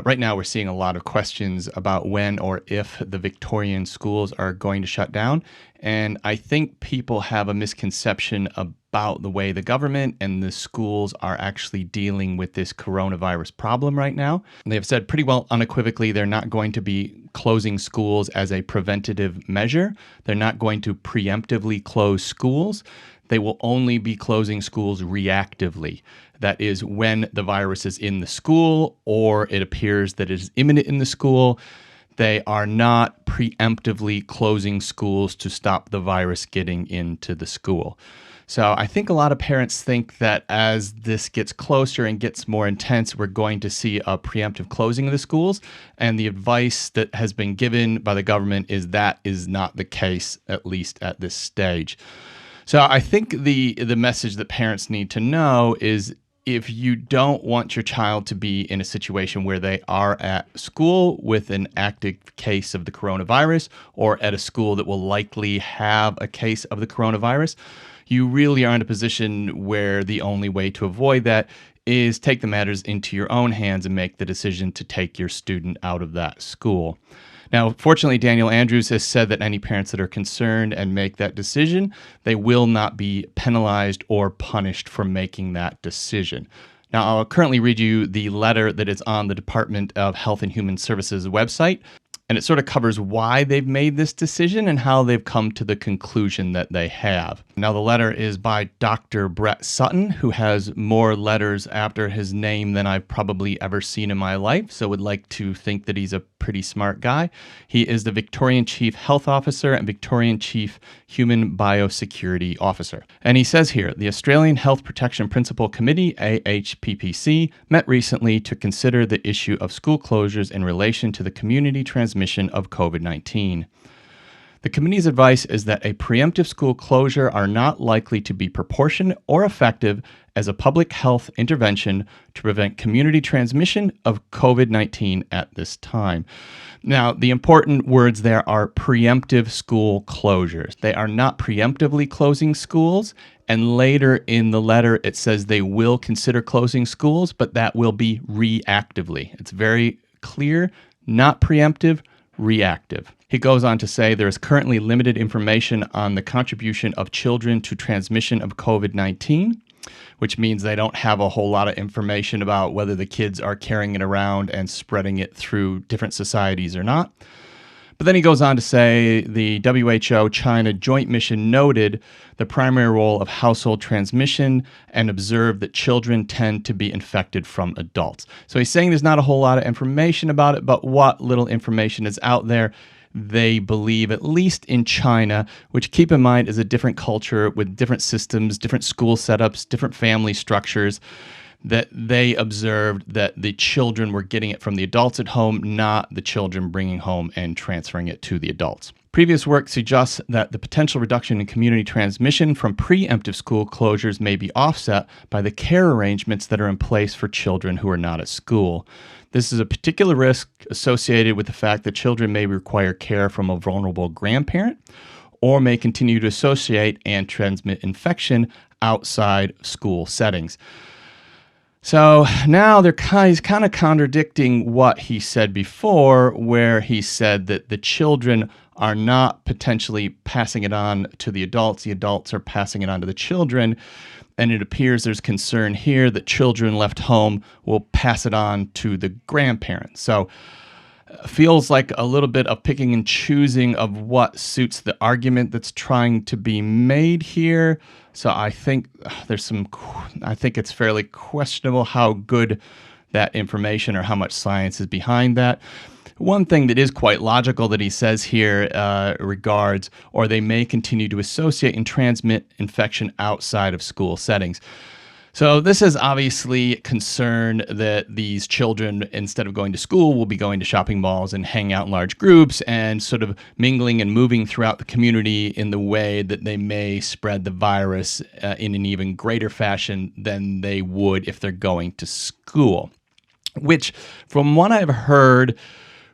Right now, we're seeing a lot of questions about when or if the Victorian schools are going to shut down. And I think people have a misconception about the way the government and the schools are actually dealing with this coronavirus problem right now. And they have said pretty well unequivocally they're not going to be closing schools as a preventative measure. They're not going to preemptively close schools. They will only be closing schools reactively. That is, when the virus is in the school or it appears that it is imminent in the school, they are not preemptively closing schools to stop the virus getting into the school. So I think a lot of parents think that as this gets closer and gets more intense, we're going to see a preemptive closing of the schools. And the advice that has been given by the government is that is not the case, at least at this stage. So I think the message that parents need to know is if you don't want your child to be in a situation where they are at school with an active case of the coronavirus or at a school that will likely have a case of the coronavirus, you really are in a position where the only way to avoid that is take the matters into your own hands and make the decision to take your student out of that school. Now, fortunately, Daniel Andrews has said that any parents that are concerned and make that decision, they will not be penalized or punished for making that decision. Now, I'll currently read you the letter that is on the Department of Health and Human Services website, and it sort of covers why they've made this decision and how they've come to the conclusion that they have. Now, the letter is by Dr. Brett Sutton, who has more letters after his name than I've probably ever seen in my life, so would like to think that he's a pretty smart guy. He is the Victorian Chief Health Officer and Victorian Chief Human Biosecurity Officer. And he says here, the Australian Health Protection Principal Committee, AHPPC, met recently to consider the issue of school closures in relation to the community transmission of COVID-19. The committee's advice is that a preemptive school closure are not likely to be proportionate or effective as a public health intervention to prevent community transmission of COVID-19 at this time. Now, the important words there are preemptive school closures. They are not preemptively closing schools, and later in the letter it says they will consider closing schools, but that will be reactively. It's very clear, not preemptive, reactive. He goes on to say there is currently limited information on the contribution of children to transmission of COVID-19, which means they don't have a whole lot of information about whether the kids are carrying it around and spreading it through different societies or not. But then he goes on to say the WHO China Joint Mission noted the primary role of household transmission and observed that children tend to be infected from adults. So he's saying there's not a whole lot of information about it, but what little information is out there, they believe, at least in China, which, keep in mind, is a different culture with different systems, different school setups, different family structures, that they observed that the children were getting it from the adults at home, not the children bringing home and transferring it to the adults. Previous work suggests that the potential reduction in community transmission from preemptive school closures may be offset by the care arrangements that are in place for children who are not at school. This is a particular risk associated with the fact that children may require care from a vulnerable grandparent or may continue to associate and transmit infection outside school settings. So now he's kind of contradicting what he said before, where he said that the children are not potentially passing it on to the adults are passing it on to the children. And it appears there's concern here that children left home will pass it on to the grandparents. So feels like a little bit of picking and choosing of what suits the argument that's trying to be made here. So I think it's fairly questionable how good that information or how much science is behind that. One thing that is quite logical that he says here regards, or they may continue to associate and transmit infection outside of school settings. So this is obviously concern that these children, instead of going to school, will be going to shopping malls and hang out in large groups and sort of mingling and moving throughout the community in the way that they may spread the virus in an even greater fashion than they would if they're going to school. Which, from what I've heard,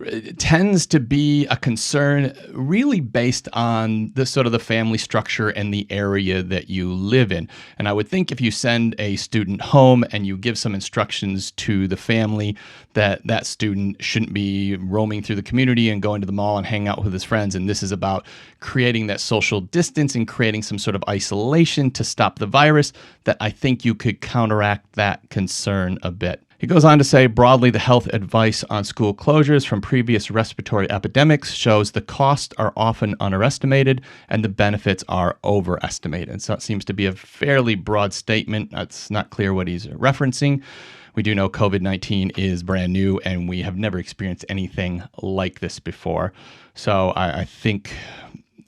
It tends to be a concern really based on the sort of the family structure and the area that you live in. And I would think if you send a student home and you give some instructions to the family that that student shouldn't be roaming through the community and going to the mall and hang out with his friends, and this is about creating that social distance and creating some sort of isolation to stop the virus, that I think you could counteract that concern a bit. He goes on to say, broadly, the health advice on school closures from previous respiratory epidemics shows the costs are often underestimated and the benefits are overestimated. So it seems to be a fairly broad statement. It's not clear what he's referencing. We do know COVID-19 is brand new and we have never experienced anything like this before. So I think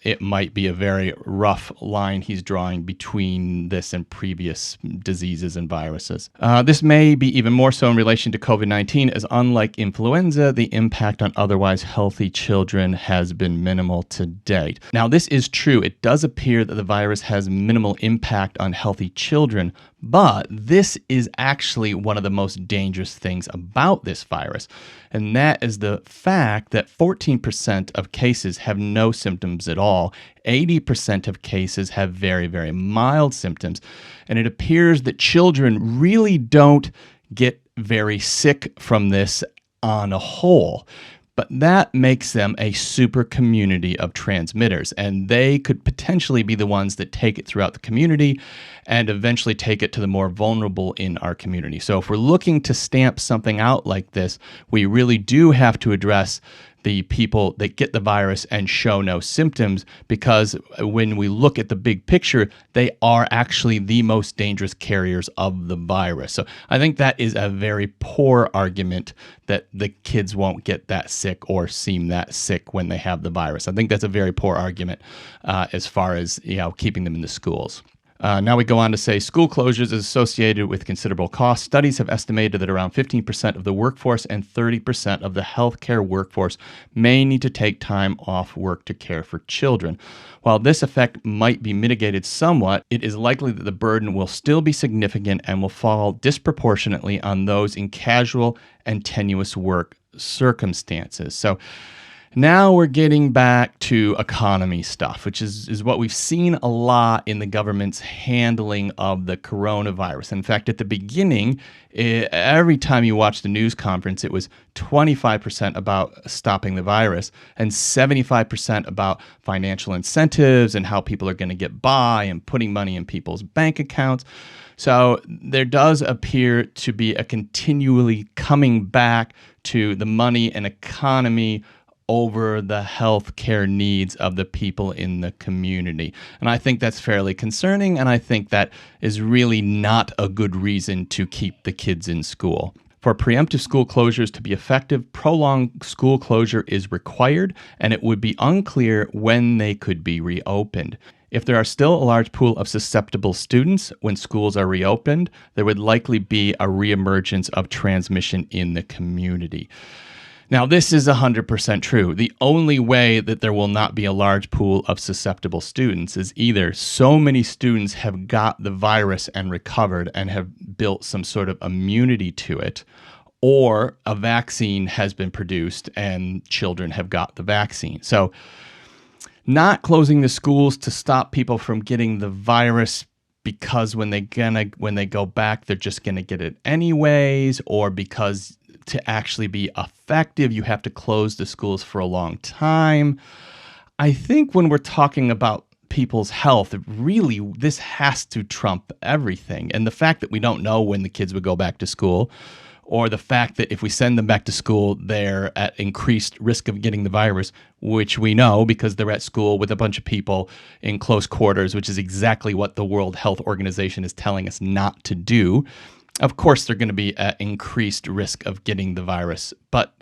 it might be a very rough line he's drawing between this and previous diseases and viruses. This may be even more so in relation to COVID-19, as unlike influenza, the impact on otherwise healthy children has been minimal to date. Now, this is true. It does appear that the virus has minimal impact on healthy children, but this is actually one of the most dangerous things about this virus, and that is the fact that 14% of cases have no symptoms at all. 80% of cases have very, very mild symptoms, and it appears that children really don't get very sick from this on a whole. But that makes them a super community of transmitters, and they could potentially be the ones that take it throughout the community and eventually take it to the more vulnerable in our community. So if we're looking to stamp something out like this, we really do have to address the people that get the virus and show no symptoms, because when we look at the big picture, they are actually the most dangerous carriers of the virus. So I think that is a very poor argument that the kids won't get that sick or seem that sick when they have the virus. I think that's a very poor argument as far as keeping them in the schools. Now we go on to say school closures is associated with considerable costs. Studies have estimated that around 15% of the workforce and 30% of the healthcare workforce may need to take time off work to care for children. While this effect might be mitigated somewhat, it is likely that the burden will still be significant and will fall disproportionately on those in casual and tenuous work circumstances. So now we're getting back to economy stuff, which is what we've seen a lot in the government's handling of the coronavirus. In fact, at the beginning, every time you watched the news conference, it was 25% about stopping the virus and 75% about financial incentives and how people are going to get by and putting money in people's bank accounts. So there does appear to be a continually coming back to the money and economy over the health care needs of the people in the community. And I think that's fairly concerning, and I think that is really not a good reason to keep the kids in school. For preemptive school closures to be effective, prolonged school closure is required, and it would be unclear when they could be reopened. If there are still a large pool of susceptible students when schools are reopened, there would likely be a reemergence of transmission in the community. Now, this is 100% true. The only way that there will not be a large pool of susceptible students is either so many students have got the virus and recovered and have built some sort of immunity to it, or a vaccine has been produced and children have got the vaccine. So not closing the schools to stop people from getting the virus because when they go back, they're just going to get it anyways, or because to actually be effective, you have to close the schools for a long time. I think when we're talking about people's health, really, this has to trump everything. And the fact that we don't know when the kids would go back to school, or the fact that if we send them back to school, they're at increased risk of getting the virus, which we know because they're at school with a bunch of people in close quarters, which is exactly what the World Health Organization is telling us not to do. Of course, they're going to be at increased risk of getting the virus, but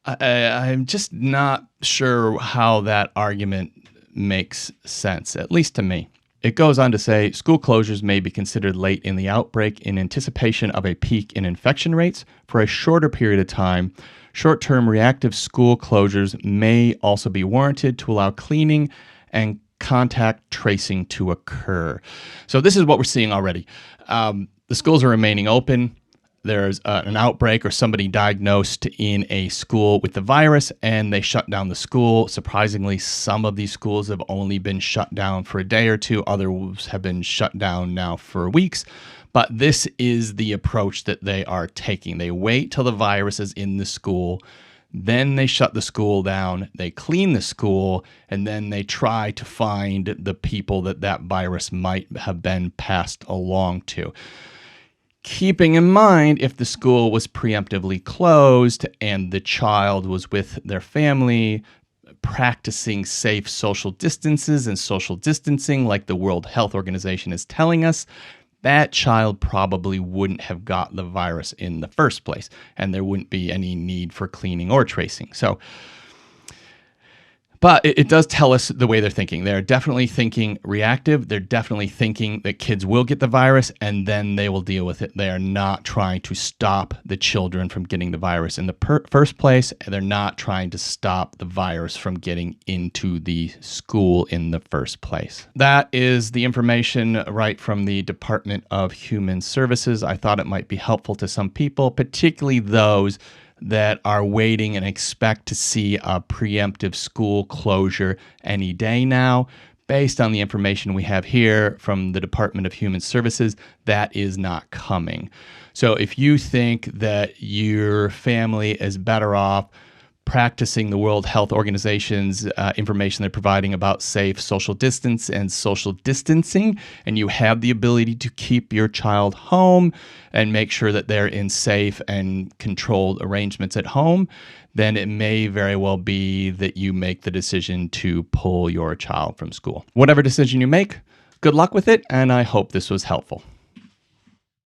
I'm just not sure how that argument makes sense, at least to me. It goes on to say, school closures may be considered late in the outbreak in anticipation of a peak in infection rates. For a shorter period of time, short-term reactive school closures may also be warranted to allow cleaning and contact tracing to occur. So this is what we're seeing already. The schools are remaining open. there's an outbreak or somebody diagnosed in a school with the virus and they shut down the school. Surprisingly, some of these schools have only been shut down for a day or two. Others have been shut down now for weeks. But this is the approach that they are taking. They wait till the virus is in the school. Then they shut the school down, they clean the school, and then they try to find the people that virus might have been passed along to. Keeping in mind, if the school was preemptively closed and the child was with their family, practicing safe social distances and social distancing, like the World Health Organization is telling us, that child probably wouldn't have got the virus in the first place, and there wouldn't be any need for cleaning or tracing. But it does tell us the way they're thinking. They're definitely thinking reactive. They're definitely thinking that kids will get the virus and then they will deal with it. They are not trying to stop the children from getting the virus in the first place. And they're not trying to stop the virus from getting into the school in the first place. That is the information right from the Department of Human Services. I thought it might be helpful to some people, particularly those that are waiting and expect to see a preemptive school closure any day now. Based on the information we have here from the Department of Human Services, that is not coming. So if you think that your family is better off practicing the World Health Organization's information they're providing about safe social distance and social distancing, and you have the ability to keep your child home and make sure that they're in safe and controlled arrangements at home, then it may very well be that you make the decision to pull your child from school. Whatever decision you make, good luck with it, and I hope this was helpful.